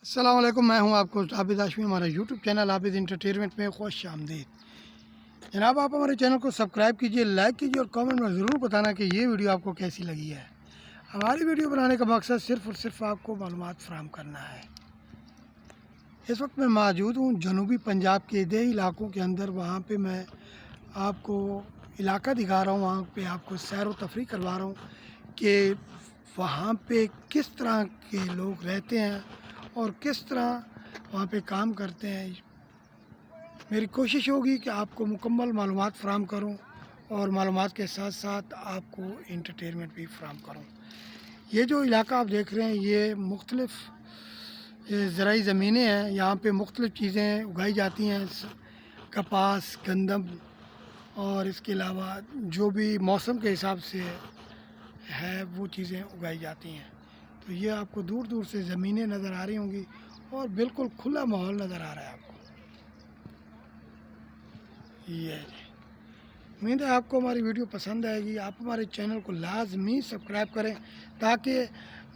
अस्सलाम वालेकुम, मैं हूं आपको आबिद हाशमी। हमारा यूट्यूब चैनल आबिद इंटरटेनमेंट में खुश आमदीद। जनाब, आप हमारे चैनल को सब्सक्राइब कीजिए, लाइक कीजिए और कमेंट में ज़रूर बताना कि ये वीडियो आपको कैसी लगी है। हमारी वीडियो बनाने का मकसद सिर्फ़ और सिर्फ आपको मालूमात फ़राहम करना है। इस वक्त मैं मौजूद हूँ जनूबी पंजाब के देही इलाकों के अंदर। वहाँ पे मैं आपको इलाका दिखा रहा हूँ, वहाँ पे आपको सैर व तफरीह करवा रहा हूँ कि वहाँ पे किस तरह के लोग रहते हैं और किस तरह वहाँ पे काम करते हैं। मेरी कोशिश होगी कि आपको मुकम्मल मालूमात फ़राहम करूँ और मालूमात के साथ साथ आपको इंटरटेनमेंट भी फ़राहम करूँ। ये जो इलाका आप देख रहे हैं, ये मुख्तलिफ़ ज़राई ज़मीनें हैं। यहाँ पे मुख्तलिफ़ चीज़ें उगाई जाती हैं, कपास, गंदम और इसके अलावा जो भी मौसम के हिसाब से है वो चीज़ें उगाई जाती हैं। तो ये आपको दूर दूर से ज़मीनें नज़र आ रही होंगी और बिल्कुल खुला माहौल नज़र आ रहा है आपको। ये उम्मीद है आपको हमारी वीडियो पसंद आएगी। आप हमारे चैनल को लाजमी सब्सक्राइब करें ताकि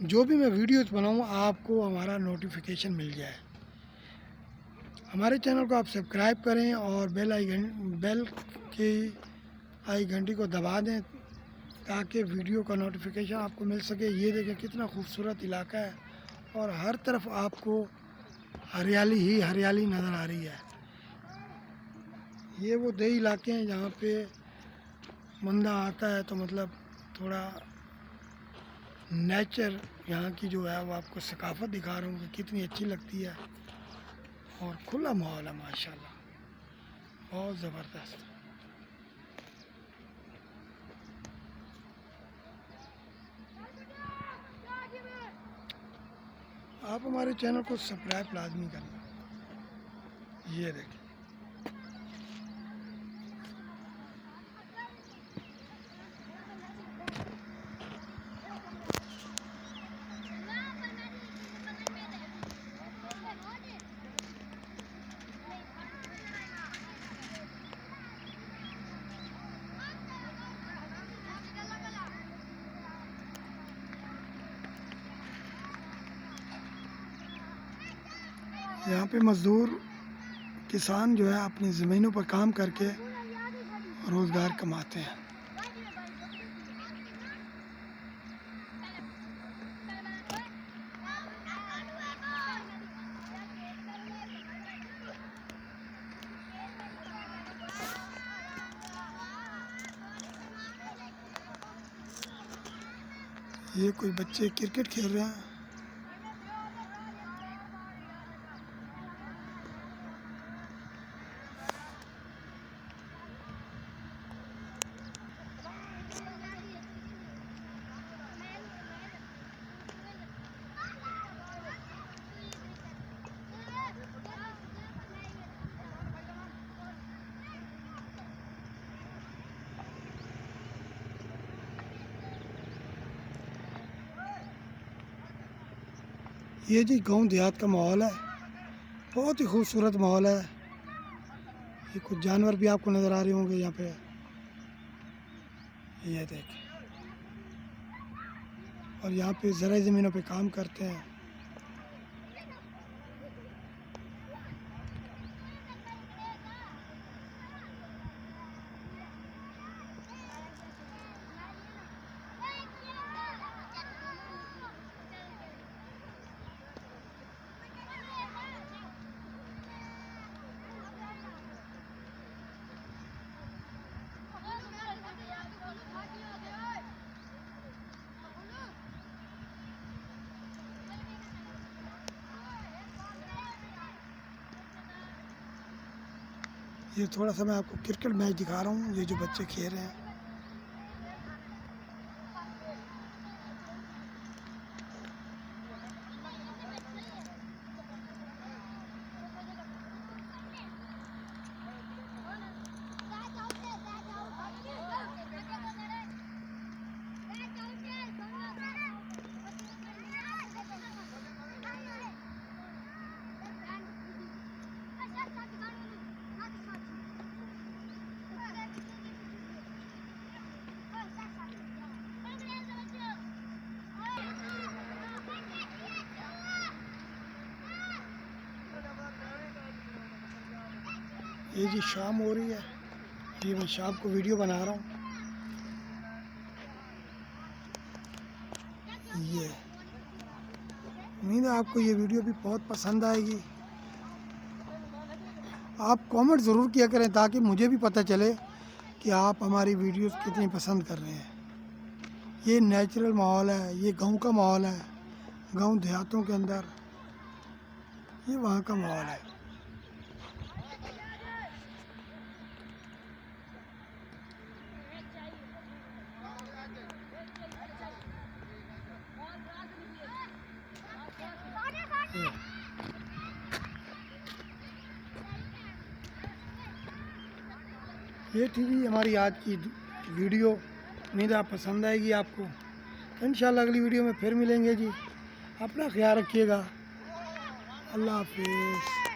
जो भी मैं वीडियोस बनाऊँ आपको हमारा नोटिफिकेशन मिल जाए। हमारे चैनल को आप सब्सक्राइब करें और बेल की आई घंटी को दबा दें ताकि वीडियो का नोटिफिकेशन आपको मिल सके। ये देखें कितना खूबसूरत इलाका है और हर तरफ आपको हरियाली ही हरियाली नज़र आ रही है। ये वो देही इलाके हैं जहाँ पे बंदा आता है तो मतलब थोड़ा नेचर यहाँ की जो है वो आपको सकाफ़त दिखा रहा हूँ कि कितनी अच्छी लगती है और खुला माहौल है माशाल्लाह, बहुत ज़बरदस्त। आप हमारे चैनल को सब्सक्राइब लाजमी करना। ये देखिए, यहाँ पे मज़दूर किसान जो है अपनी ज़मीनों पर काम करके रोज़गार कमाते हैं। ये कोई बच्चे क्रिकेट खेल रहे हैं। ये जी गांव देहात का माहौल है, बहुत ही खूबसूरत माहौल है। ये कुछ जानवर भी आपको नज़र आ रहे होंगे यहाँ पे। ये देखें, और यहाँ पे ज़राई ज़मीनों पे काम करते हैं। ये थोड़ा सा मैं आपको क्रिकेट मैच दिखा रहा हूँ, ये जो बच्चे खेल रहे हैं। ये जी शाम हो रही है, ये मैं शाम को वीडियो बना रहा हूँ। ये उम्मीद है आपको ये वीडियो भी बहुत पसंद आएगी। आप कमेंट ज़रूर किया करें ताकि मुझे भी पता चले कि आप हमारी वीडियोस कितनी पसंद कर रहे हैं। ये नेचुरल माहौल है, ये गांव का माहौल है, गांव देहातों के अंदर ये वहाँ का माहौल है। ये थी भी हमारी आज की वीडियो। उम्मीद है आप पसंद आएगी आपको। इंशाल्लाह अगली वीडियो में फिर मिलेंगे जी। अपना ख्याल रखिएगा। अल्लाह हाफिज़।